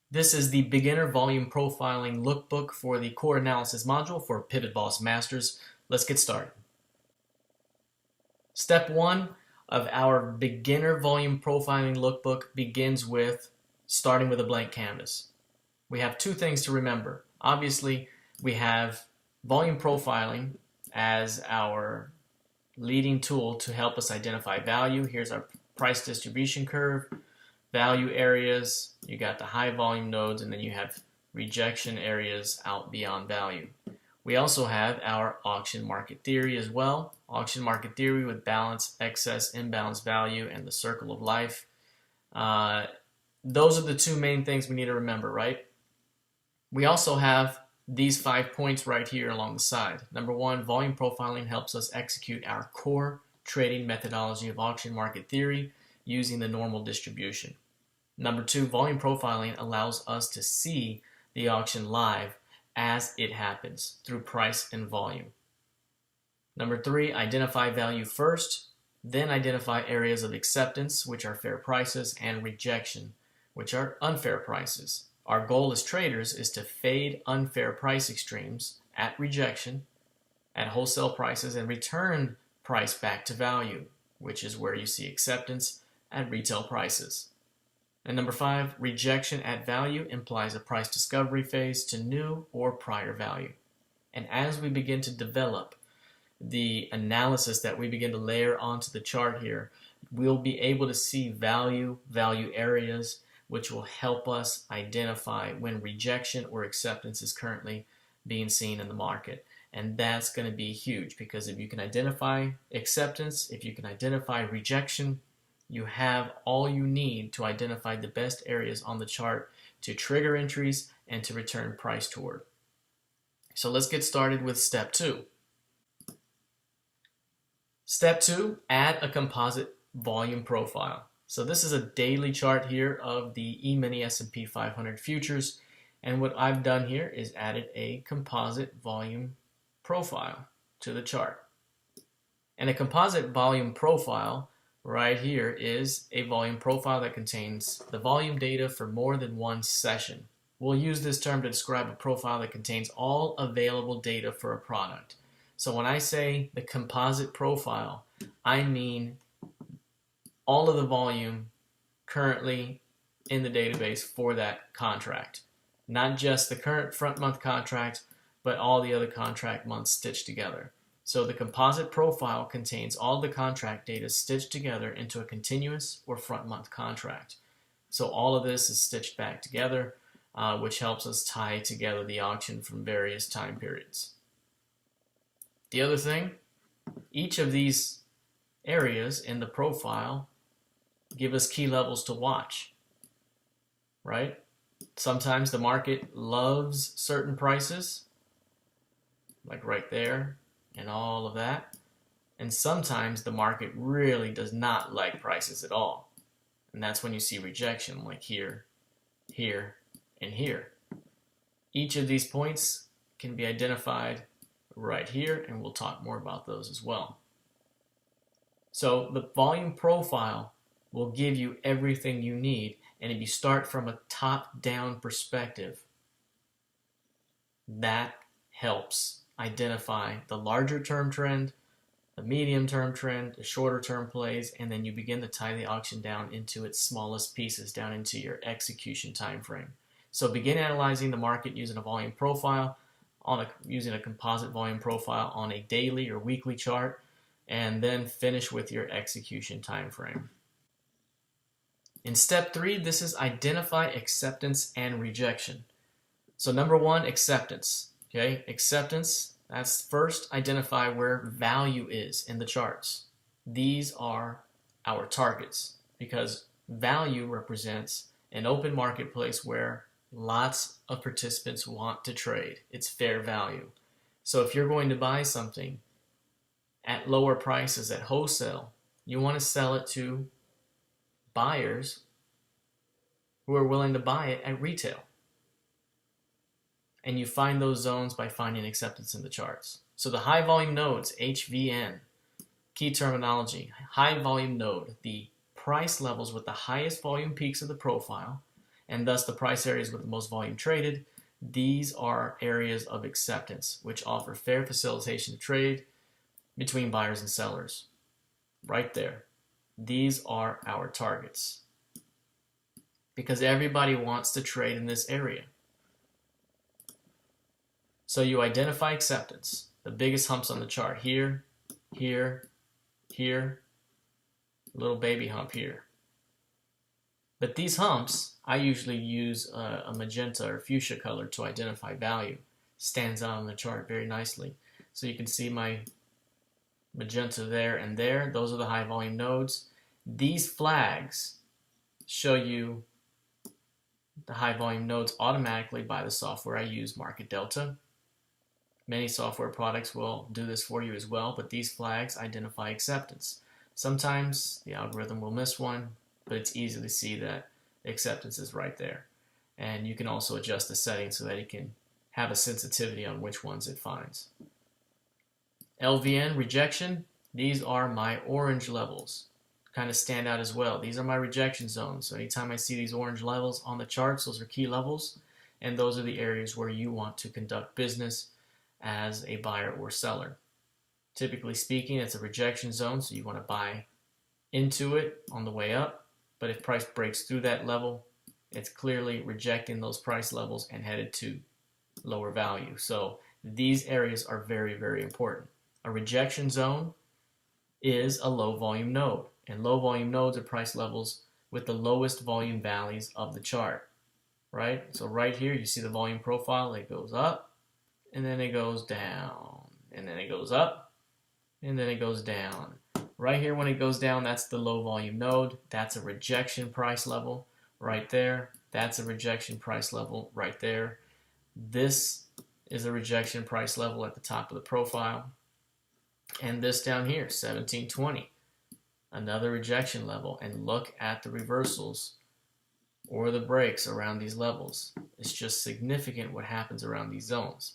This is the Beginner Volume Profiling Lookbook for the Core Analysis module for Pivot Boss Masters. Let's get started. Step 1 of our Beginner Volume Profiling Lookbook begins with starting with a blank canvas. We have two things to remember. Obviously, we have volume profiling as our leading tool to help us identify value. Here's our price distribution curve, value areas, you got the high volume nodes, and then you have rejection areas out beyond value. We also have our auction market theory as well. Auction market theory with balance, excess, imbalance value, and the circle of life. Those are the two main things we need to remember, right? We also have these 5 points right here along the side. Number one, volume profiling helps us execute our core trading methodology of auction market theory using the normal distribution. Number two, volume profiling allows us to see the auction live as it happens through price and volume. Number three, identify value first, then identify areas of acceptance, which are fair prices, and rejection, which are unfair prices. Our goal as traders is to fade unfair price extremes at rejection, at wholesale prices, and return price back to value, which is where you see acceptance at retail prices. And number five, rejection at value implies a price discovery phase to new or prior value. And as we begin to develop the analysis that we begin to layer onto the chart here, we'll be able to see value areas, which will help us identify when rejection or acceptance is currently being seen in the market. And that's going to be huge, because if you can identify acceptance, if you can identify rejection, you have all you need to identify the best areas on the chart to trigger entries and to return price toward. So let's get started with step two. Step two, add a composite volume profile. So this is a daily chart here of the E-mini S&P 500 futures, and what I've done here is added a composite volume profile to the chart. And a composite volume profile right here is a volume profile that contains the volume data for more than one session. We'll use this term to describe a profile that contains all available data for a product. So when I say the composite profile, I mean all of the volume currently in the database for that contract. Not just the current front month contract, but all the other contract months stitched together. So the composite profile contains all the contract data stitched together into a continuous or front month contract. So all of this is stitched back together, which helps us tie together the auction from various time periods. The other thing, each of these areas in the profile give us key levels to watch, right? Sometimes the market loves certain prices, like right there, and all of that. And sometimes the market really does not like prices at all. And that's when you see rejection, like here, here, and here. Each of these points can be identified right here, and we'll talk more about those as well. So the volume profile will give you everything you need, and if you start from a top-down perspective, that helps identify the larger term trend, the medium term trend, the shorter term plays, and then you begin to tie the auction down into its smallest pieces, down into your execution time frame. So begin analyzing the market using a volume profile, using a composite volume profile on a daily or weekly chart, and then finish with your execution time frame. In step three, this is identify acceptance and rejection. So number one, acceptance. Okay, acceptance, that's first identify where value is in the charts. These are our targets, because value represents an open marketplace where lots of participants want to trade. It's fair value. So if you're going to buy something at lower prices at wholesale, you want to sell it to buyers who are willing to buy it at retail. And you find those zones by finding acceptance in the charts. So the high volume nodes, HVN, key terminology, high volume node, the price levels with the highest volume peaks of the profile, and thus the price areas with the most volume traded. These are areas of acceptance, which offer fair facilitation of trade between buyers and sellers. Right there. These are our targets. Because everybody wants to trade in this area. So you identify acceptance. The biggest humps on the chart here, here, here, little baby hump here. But these humps, I usually use a magenta or fuchsia color to identify value. Stands out on the chart very nicely. So you can see my magenta there and there. Those are the high volume nodes. These flags show you the high volume nodes automatically by the software I use, Market Delta. Many software products will do this for you as well, but these flags identify acceptance. Sometimes the algorithm will miss one, but it's easy to see that acceptance is right there. And you can also adjust the settings so that it can have a sensitivity on which ones it finds. LVN, rejection, these are my orange levels. Kind of stand out as well. These are my rejection zones. So anytime I see these orange levels on the charts, those are key levels, and those are the areas where you want to conduct business as a buyer or seller. Typically speaking, it's a rejection zone, so you want to buy into it on the way up, but if price breaks through that level, it's clearly rejecting those price levels and headed to lower value. So these areas are very, very important. A rejection zone is a low volume node, and low volume nodes are price levels with the lowest volume values of the chart, right? So right here you see the volume profile. It goes up and then it goes down and then it goes up and then it goes down. Right here when it goes down, that's the low volume node. That's a rejection price level right there. That's a rejection price level right there. This is a rejection price level at the top of the profile. And this down here, 1720, another rejection level. And look at the reversals or the breaks around these levels. It's just significant what happens around these zones.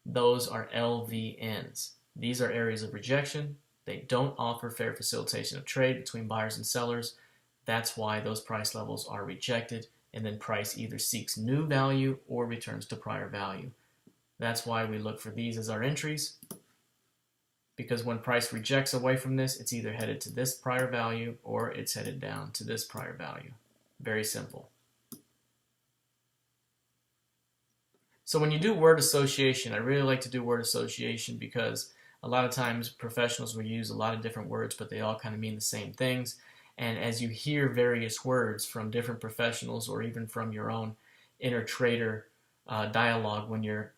Those are LVNs. These are areas of rejection. They don't offer fair facilitation of trade between buyers and sellers. That's why those price levels are rejected, and then price either seeks new value or returns to prior value. That's why we look for these as our entries, because when price rejects away from this, it's either headed to this prior value or it's headed down to this prior value. Very simple. So when you do word association, I really like to do word association because a lot of times professionals will use a lot of different words, but they all kind of mean the same things. And as you hear various words from different professionals or even from your own inner trader dialogue when you're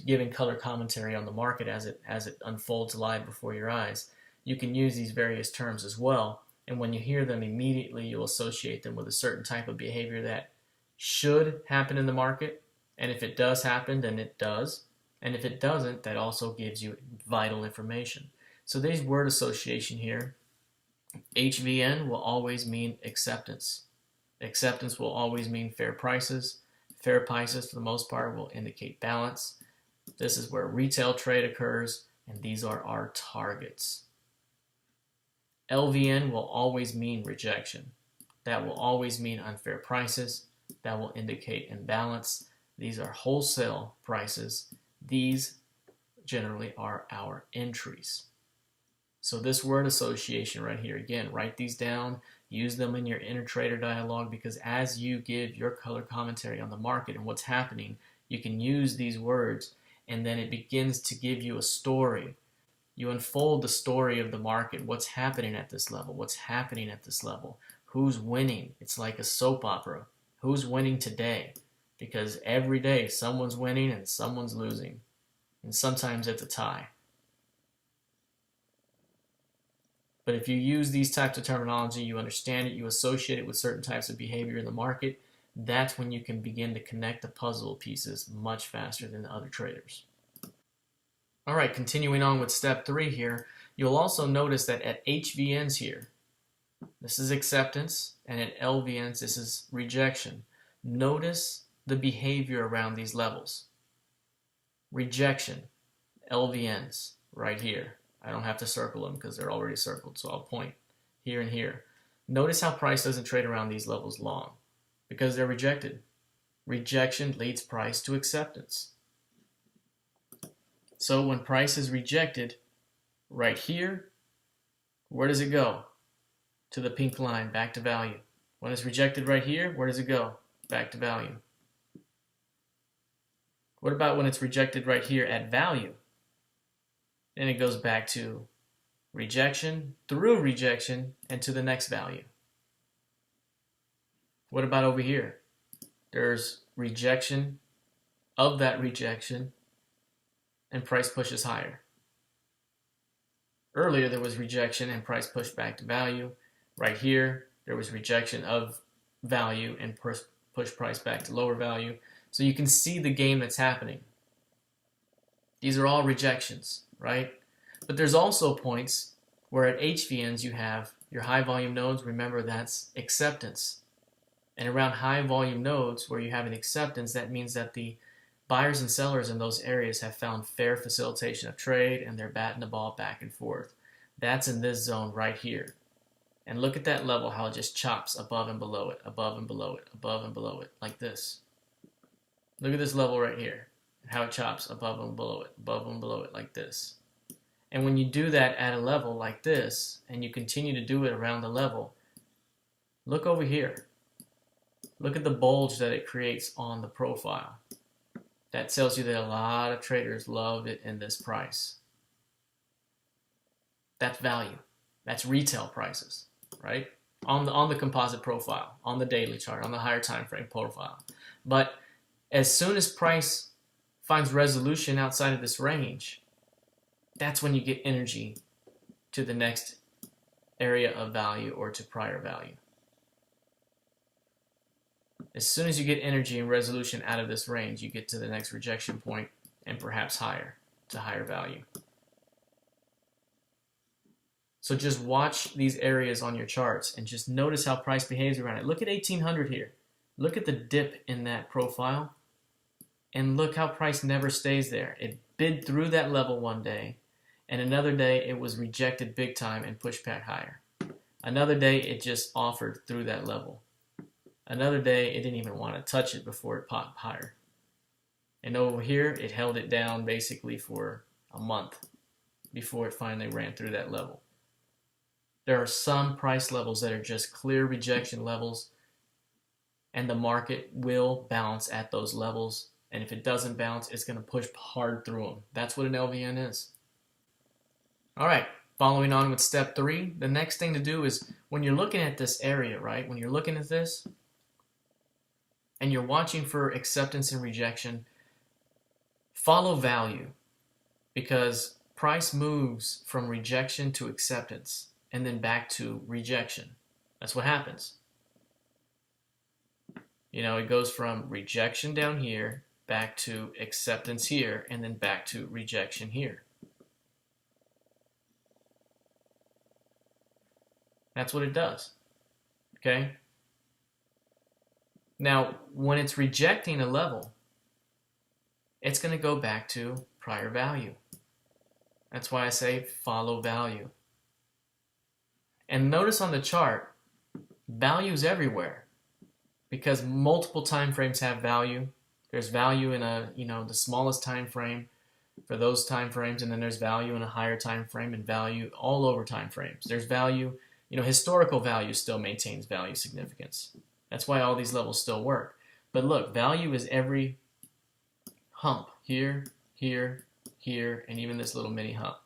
giving color commentary on the market as it unfolds live before your eyes, you can use these various terms as well. And when you hear them, immediately you'll associate them with a certain type of behavior that should happen in the market. And if it does happen, then it does. And if it doesn't, that also gives you vital information. So there's word association here. HVN will always mean acceptance. Acceptance will always mean fair prices. Fair prices, for the most part, will indicate balance. This is where retail trade occurs, and these are our targets. LVN will always mean rejection. That will always mean unfair prices. That will indicate imbalance. These are wholesale prices. These generally are our entries. So this word association right here, again, write these down, use them in your inner trader dialogue, because as you give your color commentary on the market and what's happening, you can use these words, and then it begins to give you a story. You unfold the story of the market, what's happening at this level, what's happening at this level, who's winning. It's like a soap opera. Who's winning today? Because every day someone's winning and someone's losing, and sometimes it's a tie. But if you use these types of terminology, you understand it, you associate it with certain types of behavior in the market, that's when you can begin to connect the puzzle pieces much faster than other traders. All right, continuing on with step 3 here, you'll also notice that at HVNs here, this is acceptance, and at LVNs, this is rejection. Notice the behavior around these levels. Rejection, LVNs, right here. I don't have to circle them because they're already circled, so I'll point here and here. Notice how price doesn't trade around these levels long, because they're rejected. Rejection leads price to acceptance. So when price is rejected right here, where does it go? To the pink line, back to value. When it's rejected right here, where does it go? Back to value. What about when it's rejected right here at value? Then it goes back to rejection, through rejection, and to the next value. What about over here? There's rejection of that rejection, and price pushes higher. Earlier there was rejection and price pushed back to value. Right here there was rejection of value and push price back to lower value. So you can see the game that's happening. These are all rejections, right? But there's also points where at HVNs you have your high volume nodes. Remember, that's acceptance. And around high volume nodes where you have an acceptance, that means that the buyers and sellers in those areas have found fair facilitation of trade and they're batting the ball back and forth. That's in this zone right here. And look at that level, how it just chops above and below it, above and below it, above and below it, like this. Look at this level right here, how it chops above and below it, like this. And when you do that at a level like this, and you continue to do it around the level, look over here. Look at the bulge that it creates on the profile. That tells you that a lot of traders love it in this price. That's value. That's retail prices, right? On the composite profile, on the daily chart, on the higher time frame profile. But as soon as price finds resolution outside of this range, that's when you get energy to the next area of value or to prior value. As soon as you get energy and resolution out of this range, you get to the next rejection point and perhaps higher, to higher value. So just watch these areas on your charts and just notice how price behaves around it. Look at 1800 here. Look at the dip in that profile. And look how price never stays there. It bid through that level one day, and another day it was rejected big time and pushed back higher. Another day it just offered through that level. Another day it didn't even want to touch it before it popped higher. And over here it held it down basically for a month before it finally ran through that level. There are some price levels that are just clear rejection levels, and the market will bounce at those levels. And if it doesn't bounce, it's going to push hard through them. That's what an LVN is. All right, following on with step 3, the next thing to do is when you're looking at this area, right? When you're looking at this and you're watching for acceptance and rejection, follow value, because price moves from rejection to acceptance and then back to rejection. That's what happens. You know, it goes from rejection down here back to acceptance here, and then back to rejection here. That's what it does. Okay? Now, when it's rejecting a level, it's going to go back to prior value. That's why I say follow value. And notice on the chart, value's everywhere, because multiple time frames have value. There's value in the smallest time frame for those time frames, and then there's value in a higher time frame and value all over time frames. There's value, historical value still maintains value significance. That's why all these levels still work. But look, value is every hump here, here, here, and even this little mini hump.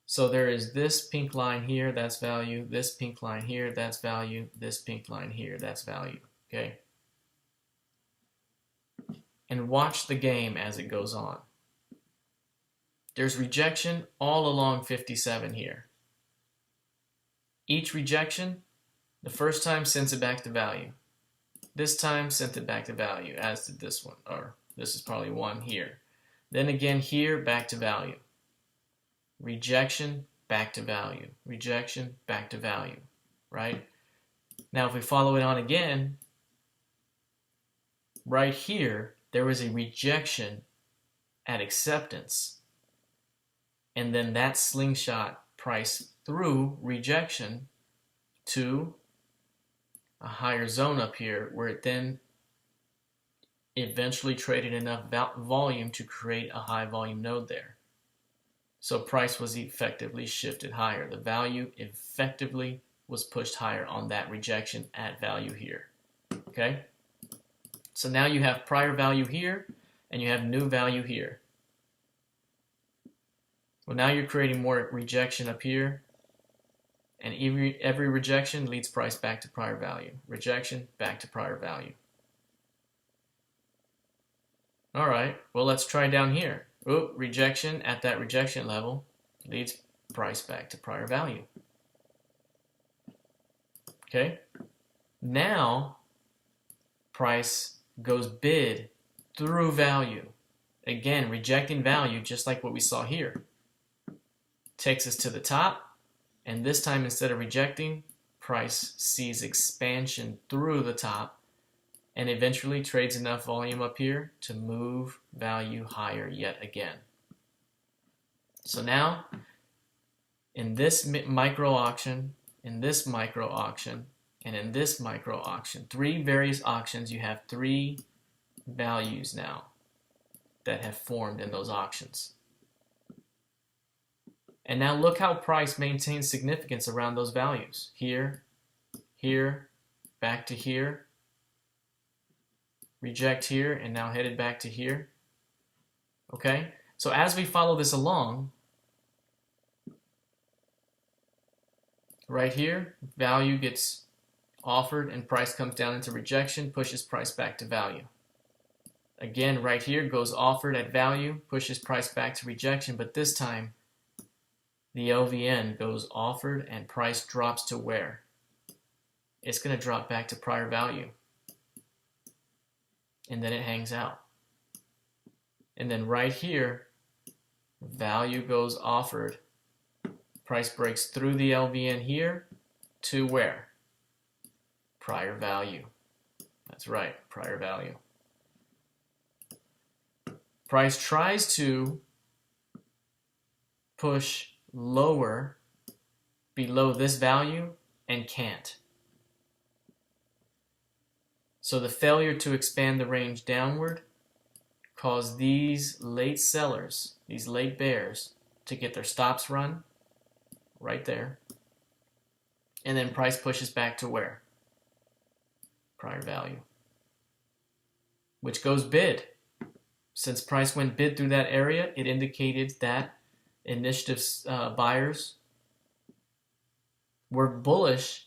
So there is this pink line here, that's value, this pink line here, that's value, this pink line here, that's value. Okay? And watch the game as it goes on. There's rejection all along 57 here. Each rejection, the first time sends it back to value. This time sent it back to value, as did this one, or this is probably one here. Then again here, back to value. Rejection, back to value. Rejection, back to value, right? Now if we follow it on again, right here, there was a rejection at acceptance, and then that slingshot price through rejection to a higher zone up here where it then eventually traded enough volume to create a high volume node there. So price was effectively shifted higher. The value effectively was pushed higher on that rejection at value here. Okay? So now you have prior value here and you have new value here. Well, now you're creating more rejection up here, and every rejection leads price back to prior value. Rejection, back to prior value. All right, well, let's try down here. Oop, rejection at that rejection level leads price back to prior value. Okay, now price goes bid through value. Again, rejecting value just like what we saw here. Takes us to the top, and this time instead of rejecting, price sees expansion through the top and eventually trades enough volume up here to move value higher yet again. So now, in this micro auction, in this micro auction, and in this micro auction, three various auctions, you have three values now that have formed in those auctions. And now look how price maintains significance around those values. Here, here, back to here, reject here, and now headed back to here. Okay? So as we follow this along, right here, value gets offered and price comes down into rejection, pushes price back to value. Again, right here goes offered at value, pushes price back to rejection, but this time the LVN goes offered and price drops to where? It's going to drop back to prior value. And then it hangs out. And then right here, value goes offered. Price breaks through the LVN here to where? Prior value. That's right, prior value. Price tries to push lower below this value and can't. So the failure to expand the range downward caused these late sellers, these late bears, to get their stops run right there. And then price pushes back to where? Prior value. Which goes bid. Since price went bid through that area, it indicated that initiative buyers were bullish,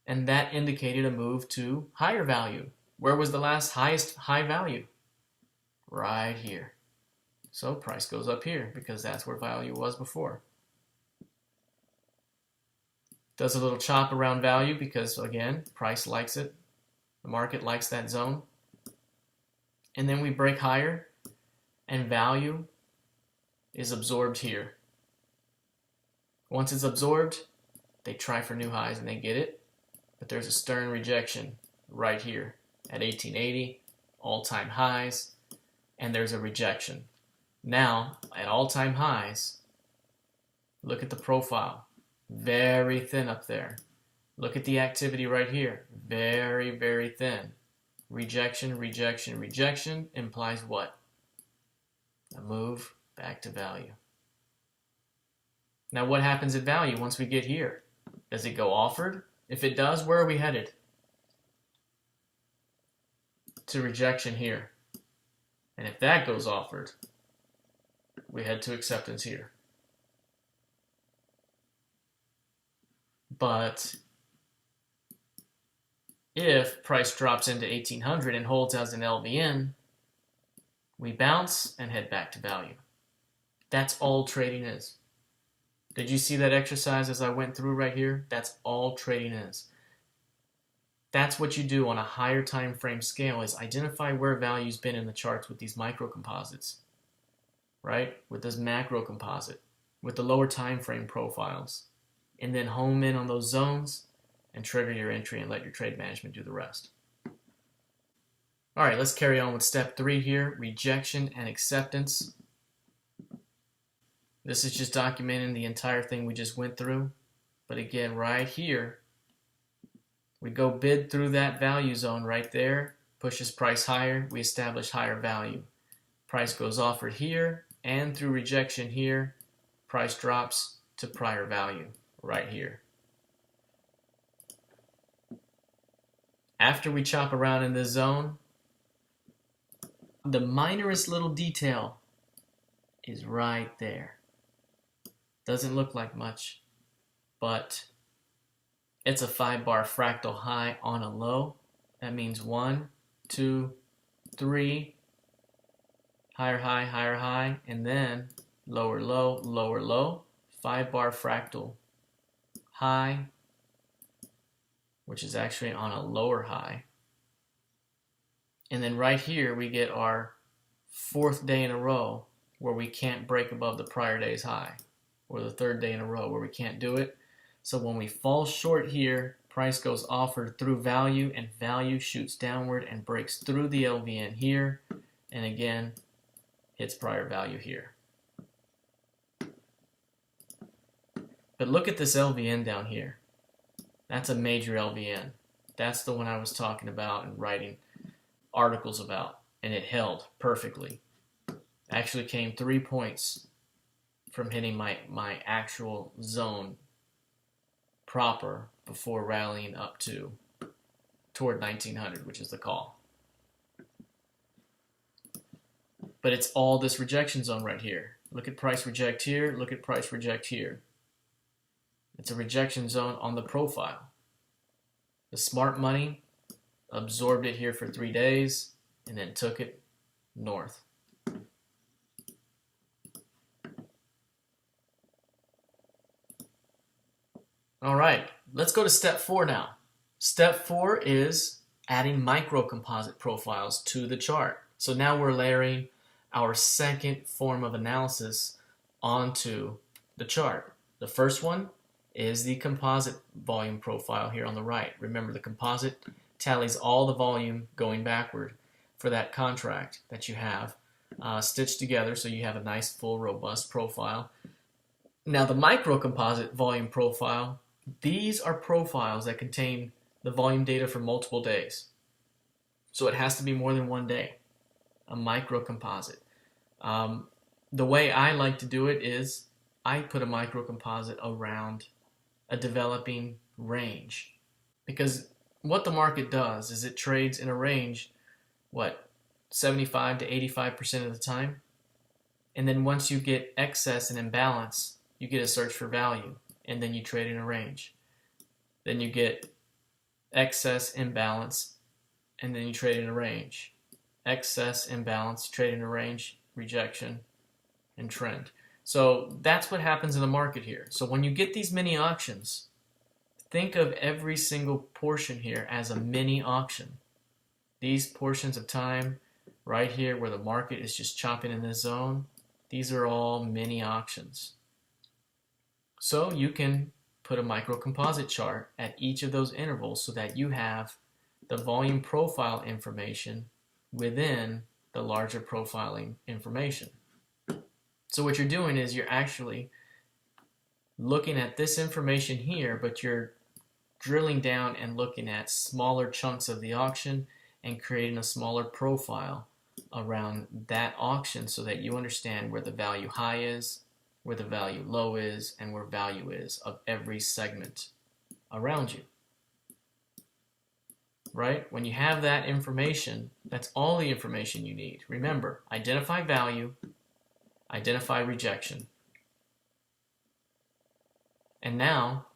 and that indicated a move to higher value. Where was the last highest high value? Right here. So price goes up here because that's where value was before. Does a little chop around value because, again, price likes it. The market likes that zone. And then we break higher, and value is absorbed here. Once it's absorbed, they try for new highs and they get it, but there's a stern rejection right here at 1880, all-time highs, and there's a rejection. Now, at all-time highs, look at the profile, very thin up there. Look at the activity right here, very, very thin. Rejection, rejection, rejection implies what? A move back to value. Now what happens at value once we get here? Does it go offered? If it does, where are we headed? To rejection here. And if that goes offered, we head to acceptance here. But if price drops into 1800 and holds as an LVN, we bounce and head back to value. That's all trading is. Did you see that exercise as I went through right here? That's all trading is. That's what you do on a higher time frame scale, is identify where value's been in the charts with these micro composites, right? With this macro composite, with the lower time frame profiles, and then home in on those zones and trigger your entry and let your trade management do the rest. All right, let's carry on with step 3 here, rejection and acceptance. This is just documenting the entire thing we just went through. But again, right here, We go bid through that value zone right there, pushes price higher, we establish higher value. Price goes offered here, and through rejection here, price drops to prior value right here. After we chop around in this zone, the minorest little detail is right there. Doesn't look like much, but it's a 5-bar fractal high on a low. That means 1, 2, 3, higher high, and then lower low, lower low, 5-bar fractal high, which is actually on a lower high. And then right here we get our 4th day in a row where we can't break above the prior day's high, or the 3rd day in a row where we can't do it. So when we fall short here, price goes offered through value, and value shoots downward and breaks through the LVN here, and again hits prior value here. But look at this LVN down here. That's a major LVN. That's the one I was talking about and writing articles about, and it held perfectly. Actually came 3 points from hitting my actual zone proper before rallying up toward 1900, which is the call. But it's all this rejection zone right here. Look at price reject here, look at price reject here. It's a rejection zone on the profile. The smart money absorbed it here for 3 days and then took it north. All right, let's go to step 4 now. Step 4 is adding micro-composite profiles to the chart. So now we're layering our second form of analysis onto the chart. The first one is the composite volume profile here on the right. Remember, the composite tallies all the volume going backward for that contract that you have stitched together, so you have a nice, full, robust profile. Now, the micro-composite volume profile, these are profiles that contain the volume data for multiple days. So it has to be more than 1 day, a micro-composite. The way I like to do it is I put a micro-composite around a developing range. Because what the market does is it trades in a range, 75 to 85% of the time? And then once you get excess and imbalance, you get a search for value, and then you trade in a range. Then you get excess, imbalance, and then you trade in a range. Excess, imbalance, trade in a range, rejection, and trend. So that's what happens in the market here. So when you get these mini auctions, think of every single portion here as a mini auction. These portions of time right here where the market is just chopping in this zone, these are all mini auctions. So you can put a micro-composite chart at each of those intervals so that you have the volume profile information within the larger profiling information. So what you're doing is you're actually looking at this information here, but you're drilling down and looking at smaller chunks of the auction and creating a smaller profile around that auction so that you understand where the value high is, where the value low is, and where value is of every segment around you. Right? When you have that information, that's all the information you need. Remember, identify value, identify rejection. And now,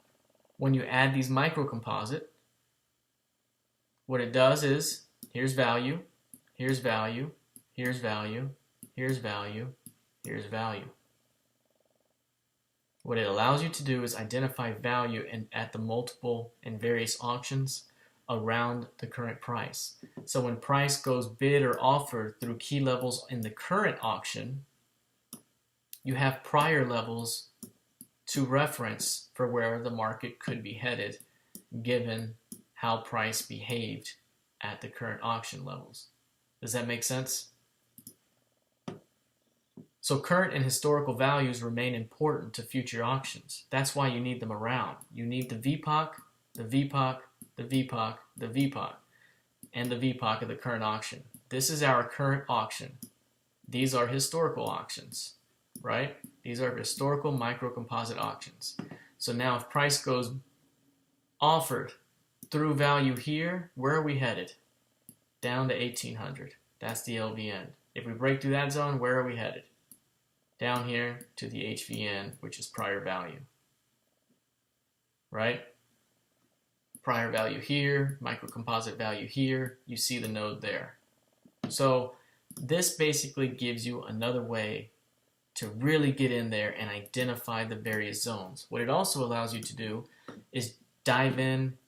when you add these micro-composite, what it does is, here's value, here's value, here's value, here's value, here's value. What it allows you to do is identify value at the multiple and various auctions around the current price. So when price goes bid or offered through key levels in the current auction, you have prior levels to reference for where the market could be headed given how price behaved at the current auction levels. Does that make sense? So current and historical values remain important to future auctions. That's why you need them around. You need the VPOC, the VPOC, the VPOC, the VPOC, and the VPOC of the current auction. This is our current auction. These are historical auctions, right? These are historical microcomposite auctions. So now if price goes offered through value here, where are we headed? Down to 1800. That's the LVN. If we break through that zone, where are we headed? Down here to the HVN, which is prior value. Right? Prior value here, microcomposite value here. You see the node there. So this basically gives you another way to really get in there and identify the various zones. What it also allows you to do is dive in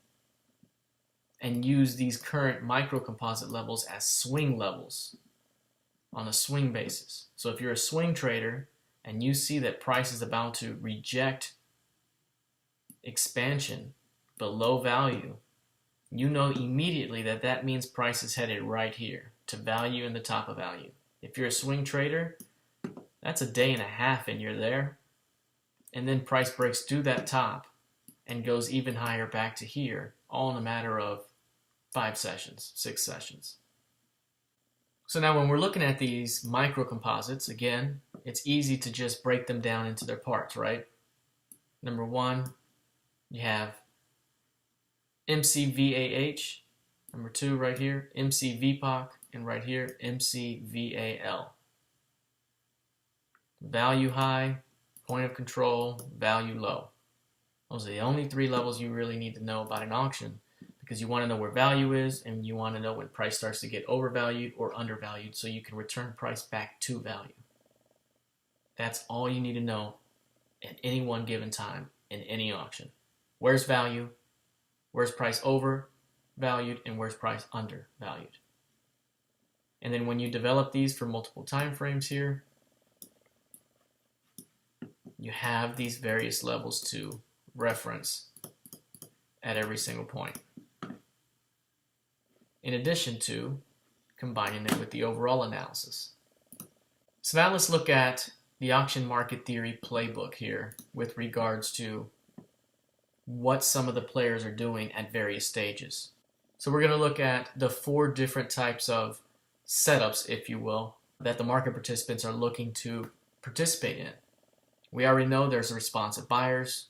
and use these current microcomposite levels as swing levels on a swing basis. So if you're a swing trader and you see that price is about to reject expansion below value, you know immediately that that means price is headed right here to value in the top of value. If you're a swing trader, that's a day and a half and you're there. And then price breaks through that top and goes even higher back to here, all in a matter of 5 sessions, 6 sessions. So now when we're looking at these microcomposites, again, it's easy to just break them down into their parts, right? Number one, you have MCVAH. Number two, right here, MCVPOC, and right here, MCVAL. Value high, point of control, value low. Those are the only 3 levels you really need to know about an auction, because you want to know where value is and you want to know when price starts to get overvalued or undervalued so you can return price back to value. That's all you need to know at any one given time in any auction. Where's value? Where's price overvalued? And where's price undervalued? And then when you develop these for multiple time frames here, you have these various levels to reference at every single point, in addition to combining it with the overall analysis. So now let's look at the auction market theory playbook here with regards to what some of the players are doing at various stages. So we're going to look at the 4 different types of setups, if you will, that the market participants are looking to participate in. We already know there's responsive buyers,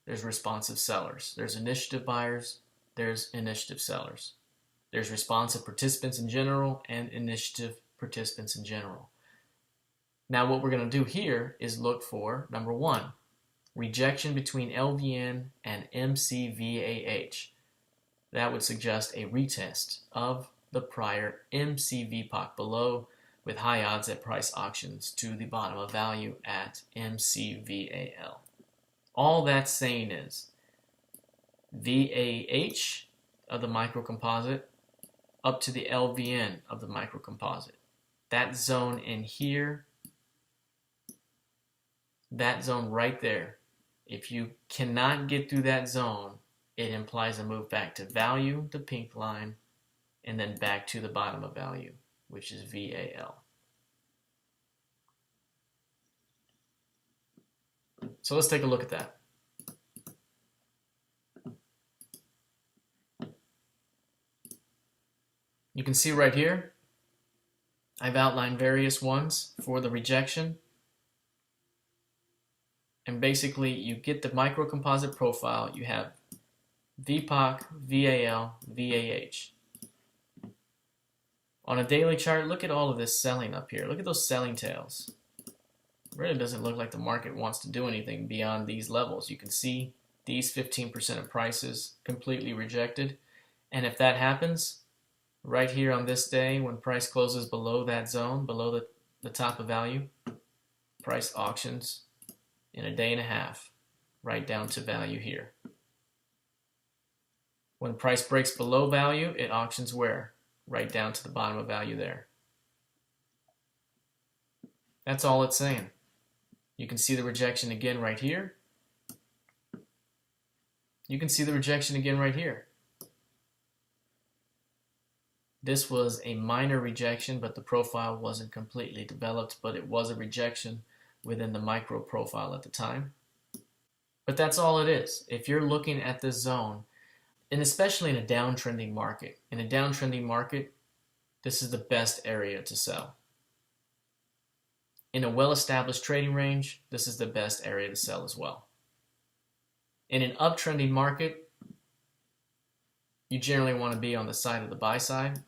there's responsive sellers, there's initiative buyers, there's initiative sellers. There's responsive participants in general and initiative participants in general. Now what we're going to do here is look for, number 1, rejection between LVN and MCVAH. That would suggest a retest of the prior MCVPOC below, with high odds at price auctions to the bottom of value at MCVAL. All that's saying is VAH of the microcomposite up to the LVN of the microcomposite. That zone in here, that zone right there, if you cannot get through that zone, it implies a move back to value, the pink line, and then back to the bottom of value, which is VAL. So let's take a look at that. You can see right here, I've outlined various ones for the rejection. And basically, you get the microcomposite profile. You have VPOC, VAL, VAH. On a daily chart, look at all of this selling up here. Look at those selling tails. It really doesn't look like the market wants to do anything beyond these levels. You can see these 15% of prices completely rejected. And if that happens, right here on this day, when price closes below that zone, below the top of value, price auctions in a day and a half, right down to value here. When price breaks below value, it auctions where? Right down to the bottom of value there. That's all it's saying. You can see the rejection again right here. You can see the rejection again right here. This was a minor rejection, but the profile wasn't completely developed, but it was a rejection within the micro profile at the time. But that's all it is. If you're looking at this zone, And especially in a downtrending market. In a downtrending market, this is the best area to sell. In a well-established trading range, this is the best area to sell as well. In an uptrending market, you generally want to be on the side of the buy side,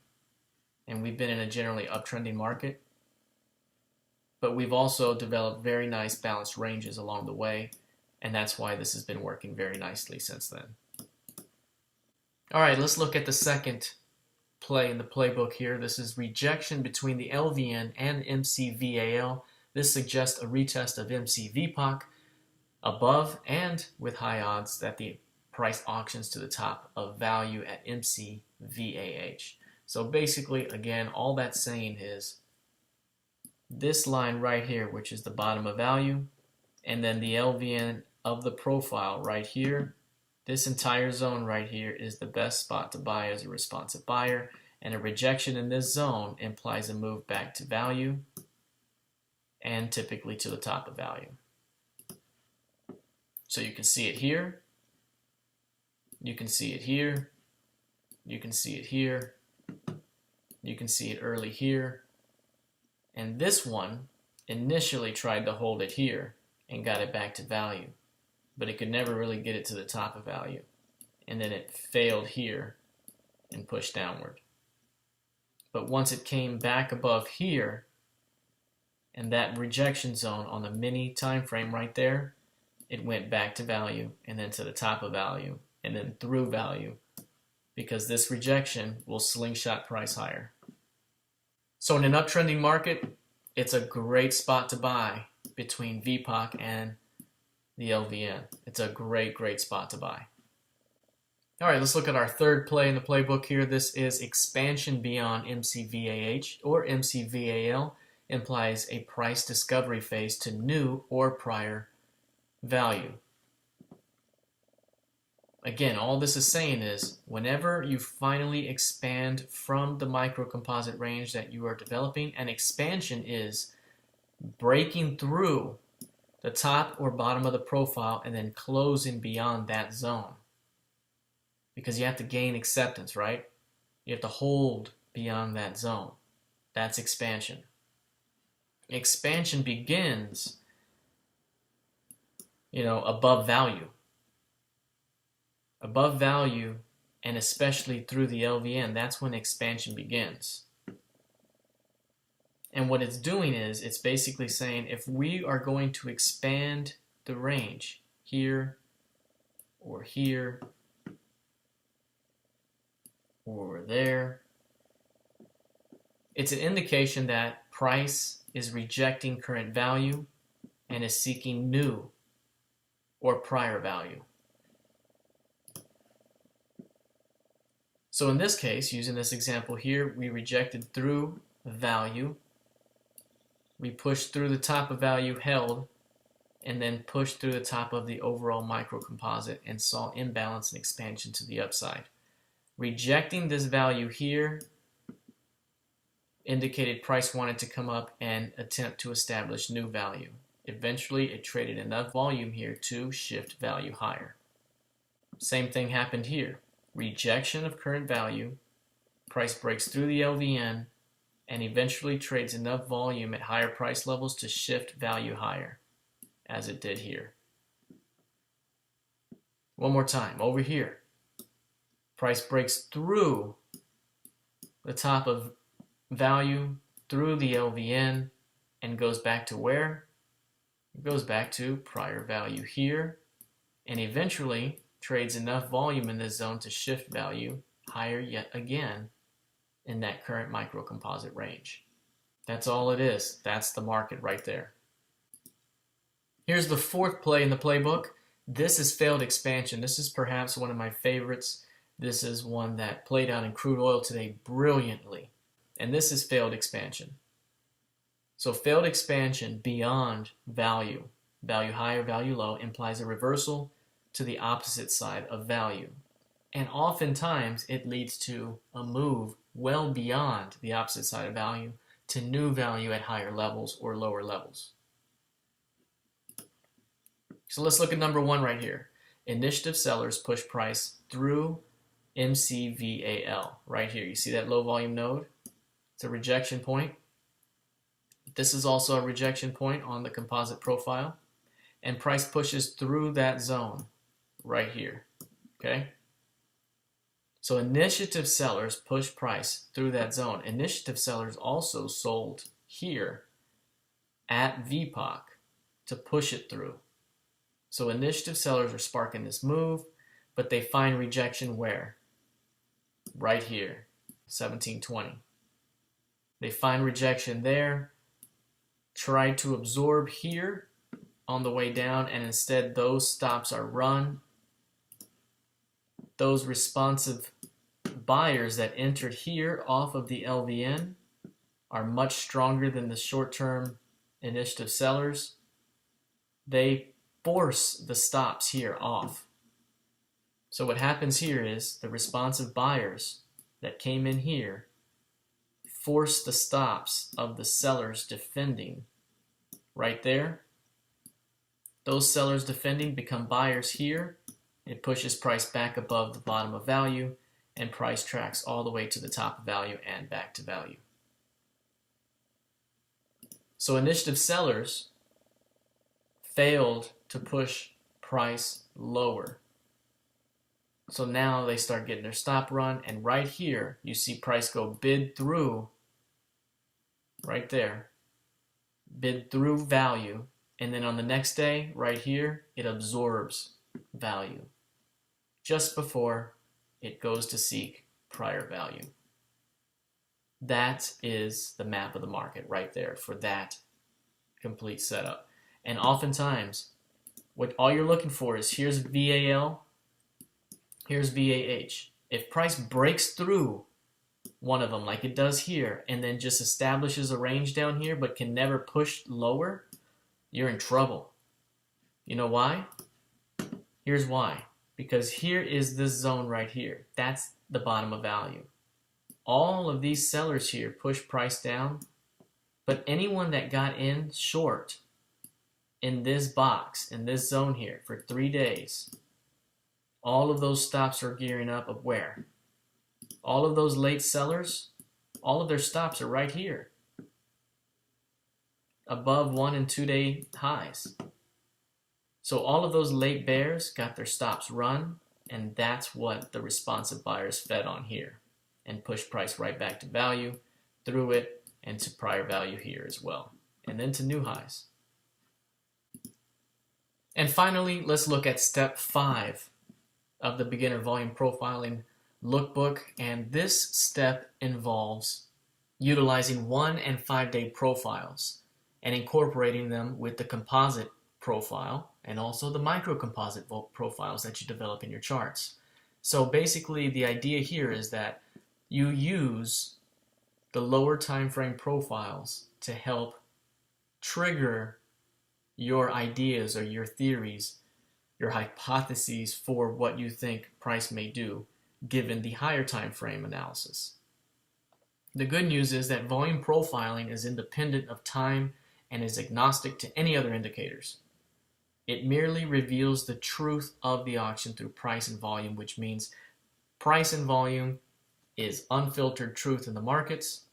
and we've been in a generally uptrending market, but we've also developed very nice balanced ranges along the way, and that's why this has been working very nicely since then. All right, let's look at the second play in the playbook here. This is rejection between the LVN and MCVAL. This suggests a retest of MCVPOC above and with high odds that the price auctions to the top of value at MCVAH. So basically, again, all that's saying is this line right here, which is the bottom of value, and then the LVN of the profile right here, this entire zone right here is the best spot to buy as a responsive buyer, and a rejection in this zone implies a move back to value and typically to the top of value. So you can see it here, you can see it here, you can see it here, you can see it early here, and this one initially tried to hold it here and got it back to value, but it could never really get it to the top of value, and then it failed here and pushed downward. But once it came back above here, and that rejection zone on the mini time frame right there, it went back to value and then to the top of value and then through value, because this rejection will slingshot price higher. So in an uptrending market, it's a great spot to buy between VPOC and the LVN. It's a great spot to buy. All right, let's look at our third play in the playbook here. This is expansion beyond MCVAH or MCVAL. Implies a price discovery phase to new or prior value. Again, all this is saying is whenever you finally expand from the micro composite range that you are developing, an expansion is breaking through the top or bottom of the profile and then closing beyond that zone. Because you have to gain acceptance, right? You have to hold beyond that zone. That's expansion. Expansion begins, above value. Above value, and especially through the LVN, that's when expansion begins. And what it's doing is, it's basically saying if we are going to expand the range here, or here, or there, it's an indication that price is rejecting current value and is seeking new or prior value. So in this case, using this example here, we rejected through value, we pushed through the top of value, held, and then pushed through the top of the overall microcomposite and saw imbalance and expansion to the upside. Rejecting this value here indicated price wanted to come up and attempt to establish new value. Eventually, it traded enough volume here to shift value higher. Same thing happened here. Rejection of current value, price breaks through the LVN, and eventually trades enough volume at higher price levels to shift value higher, as it did here. One more time, over here. Price breaks through the top of value, through the LVN, and goes back to where? It goes back to prior value here, and eventually trades enough volume in this zone to shift value higher yet again in that current microcomposite range. That's all it is. That's the market right there. Here's the fourth play in the playbook. This is failed expansion. This is perhaps one of my favorites. This is one that played out in crude oil today brilliantly. And this is failed expansion. So failed expansion beyond value, value high or value low, implies a reversal to the opposite side of value. And oftentimes it leads to a move well beyond the opposite side of value to new value at higher levels or lower levels. So let's look at number one right here. Initiative sellers push price through MCVAL right here. You see that low volume node? It's a rejection point. This is also a rejection point on the composite profile. And price pushes through that zone right here. Okay? So initiative sellers push price through that zone. Initiative sellers also sold here at VPOC to push it through. So initiative sellers are sparking this move, but they find rejection where? Right here, 1720. They find rejection there, try to absorb here on the way down, and instead those stops are run. Those responsive buyers that entered here off of the LVN are much stronger than the short-term initiative sellers. They force the stops here off. So what happens here is the responsive buyers that came in here force the stops of the sellers defending right there. Those sellers defending become buyers here. It pushes price back above the bottom of value, and price tracks all the way to the top of value and back to value. So initiative sellers failed to push price lower. So now they start getting their stop run, and right here you see price go bid through, right there, bid through value, and then on the next day, right here, it absorbs value just before it goes to seek prior value. That is the map of the market right there for that complete setup. And oftentimes, what all you're looking for is here's VAL, here's VAH. If price breaks through one of them like it does here and then just establishes a range down here but can never push lower, you're in trouble. You know why? Here's why. Because here is this zone right here. That's the bottom of value. All of these sellers here push price down, but anyone that got in short in this box, in this zone here for 3 days, all of those stops are gearing up of where? All of those late sellers, all of their stops are right here, above 1 and 2 day highs. So all of those late bears got their stops run, and that's what the responsive buyers fed on here and pushed price right back to value, through it, and to prior value here as well, and then to new highs. And finally, let's look at step 5 of the beginner volume profiling lookbook, and this step involves utilizing 1 and 5 day profiles and incorporating them with the composite profile and also the micro composite profiles that you develop in your charts. So basically the idea here is that you use the lower time frame profiles to help trigger your ideas or your theories, your hypotheses for what you think price may do given the higher time frame analysis. The good news is that volume profiling is independent of time and is agnostic to any other indicators. It merely reveals the truth of the auction through price and volume, which means price and volume is unfiltered truth in the markets.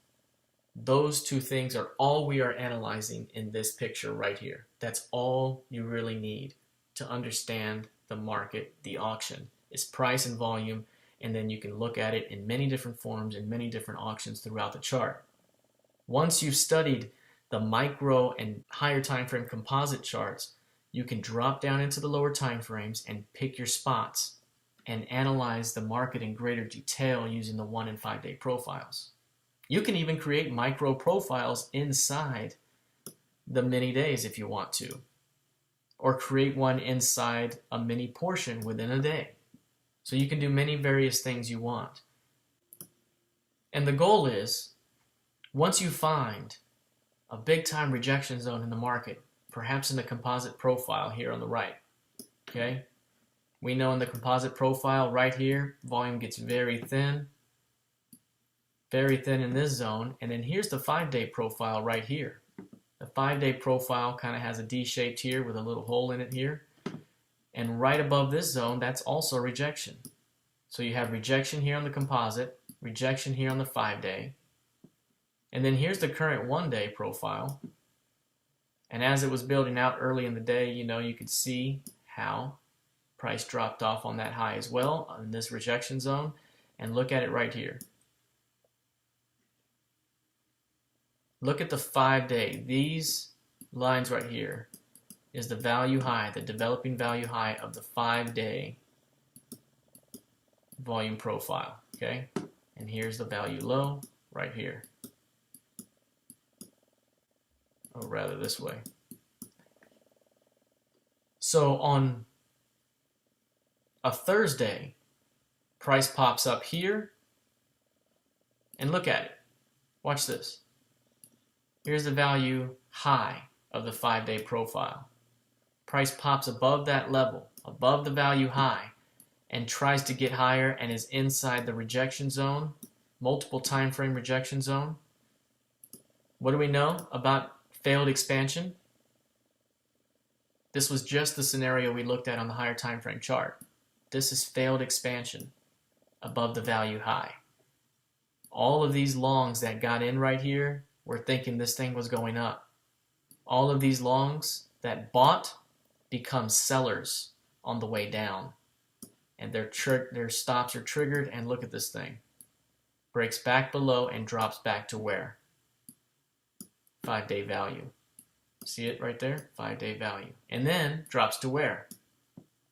Those two things are all we are analyzing in this picture right here. That's all you really need to understand the market, the auction, is price and volume, and then you can look at it in many different forms in many different auctions throughout the chart. Once you've studied the micro and higher time frame composite charts, you can drop down into the lower time frames and pick your spots and analyze the market in greater detail using the 1 and 5 day profiles. You can even create micro profiles inside the mini days if you want to, or create one inside a mini portion within a day. So you can do many various things you want. And the goal is, once you find a big time rejection zone in the market, perhaps in the composite profile here on the right, okay? We know in the composite profile right here, volume gets very thin in this zone, and then here's the 5 day profile right here. The 5 day profile kind of has a D-shaped here with a little hole in it here, and right above this zone, that's also rejection. So you have rejection here on the composite, rejection here on the 5-day, and then here's the current 1-day profile. And as it was building out early in the day, you could see how price dropped off on that high as well on this rejection zone. And look at it right here. Look at the 5-day. These lines right here is the value high, the developing value high of the 5-day volume profile. Okay, and here's the value low right here. Or rather this way. So on a Thursday, price pops up here, and look at it. Watch this. Here's the value high of the 5-day profile. Price pops above that level, above the value high, and tries to get higher and is inside the rejection zone, multiple time frame rejection zone. What do we know about failed expansion? This was just the scenario we looked at on the higher time frame chart. This is failed expansion above the value high. All of these longs that got in right here were thinking this thing was going up. All of these longs that bought become sellers on the way down. And their stops are triggered, and look at this thing. Breaks back below and drops back to where? 5-day value. See it right there? 5-day value. And then drops to where?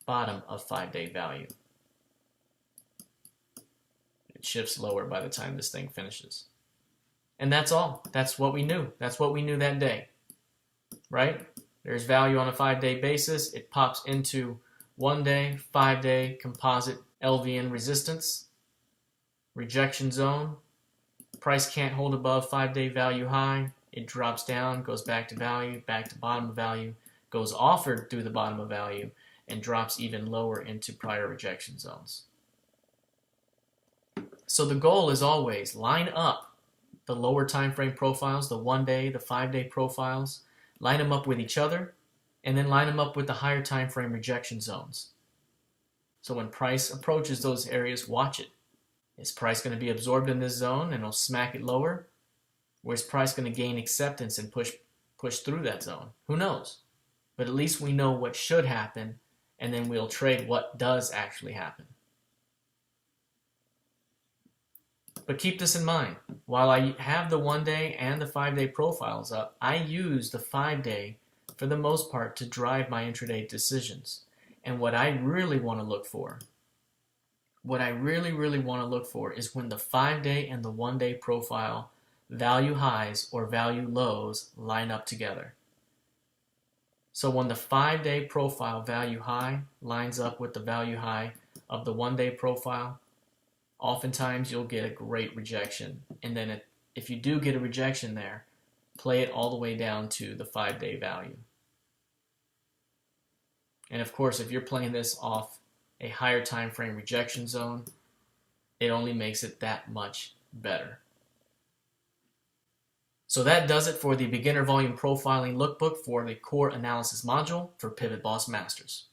Bottom of 5-day value. It shifts lower by the time this thing finishes. And that's all. That's what we knew. That's what we knew that day. Right? There's value on a 5-day basis. It pops into 1-day, 5-day composite LVN resistance, rejection zone. Price can't hold above 5-day value high. It drops down, goes back to value, back to bottom of value, goes offered through the bottom of value, and drops even lower into prior rejection zones. So the goal is always line up the lower time frame profiles, the 1-day, the 5-day profiles, line them up with each other, and then line them up with the higher time frame rejection zones. So when price approaches those areas, watch it. Is price going to be absorbed in this zone and it'll smack it lower? Or is price going to gain acceptance and push through that zone? Who knows? But at least we know what should happen, and then we'll trade what does actually happen. But keep this in mind. While I have the 1-day and the 5-day profiles up, I use the 5-day for the most part to drive my intraday decisions. And what I really want to look for, is when the 5-day and the 1-day profile value highs or value lows line up together. So when the 5-day profile value high lines up with the value high of the 1-day profile, oftentimes you'll get a great rejection. And then if you do get a rejection there, play it all the way down to the 5-day value. And of course, if you're playing this off a higher time frame rejection zone, it only makes it that much better. So that does it for the Beginner Volume Profiling Lookbook for the Core Analysis module for Pivot Boss Masters.